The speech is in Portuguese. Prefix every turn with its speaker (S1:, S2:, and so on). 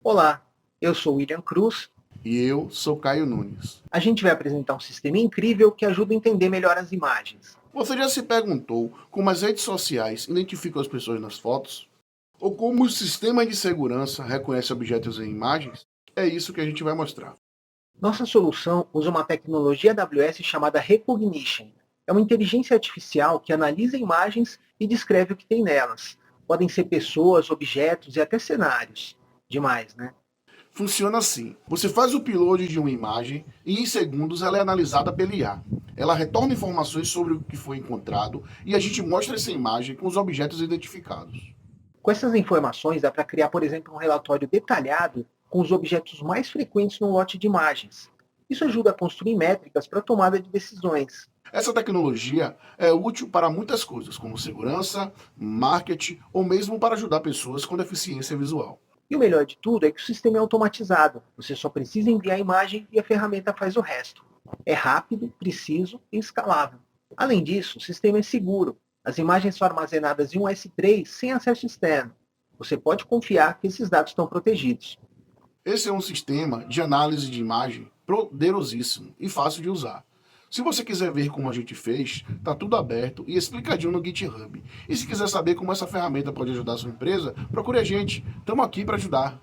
S1: Olá, eu sou William Cruz.
S2: E eu sou Caio Nunes.
S1: A gente vai apresentar um sistema incrível que ajuda a entender melhor as imagens.
S2: Você já se perguntou como as redes sociais identificam as pessoas nas fotos? Ou como o sistema de segurança reconhece objetos em imagens? É isso que a gente vai mostrar.
S1: Nossa solução usa uma tecnologia AWS chamada Recognition. É uma inteligência artificial que analisa imagens e descreve o que tem nelas. Podem ser pessoas, objetos e até cenários. Demais, né?
S2: Funciona assim: você faz o upload de uma imagem e em segundos ela é analisada pela IA. Ela retorna informações sobre o que foi encontrado e a gente mostra essa imagem com os objetos identificados.
S1: Com essas informações, dá para criar, por exemplo, um relatório detalhado com os objetos mais frequentes no lote de imagens. Isso ajuda a construir métricas para a tomada de decisões.
S2: Essa tecnologia é útil para muitas coisas, como segurança, marketing ou mesmo para ajudar pessoas com deficiência visual.
S1: E o melhor de tudo é que o sistema é automatizado. Você só precisa enviar a imagem e a ferramenta faz o resto. É rápido, preciso e escalável. Além disso, o sistema é seguro. As imagens são armazenadas em um S3 sem acesso externo. Você pode confiar que esses dados estão protegidos.
S2: Esse é um sistema de análise de imagem poderosíssimo e fácil de usar. Se você quiser ver como a gente fez, tá tudo aberto e explicadinho no GitHub. E se quiser saber como essa ferramenta pode ajudar a sua empresa, procure a gente. Estamos aqui para ajudar.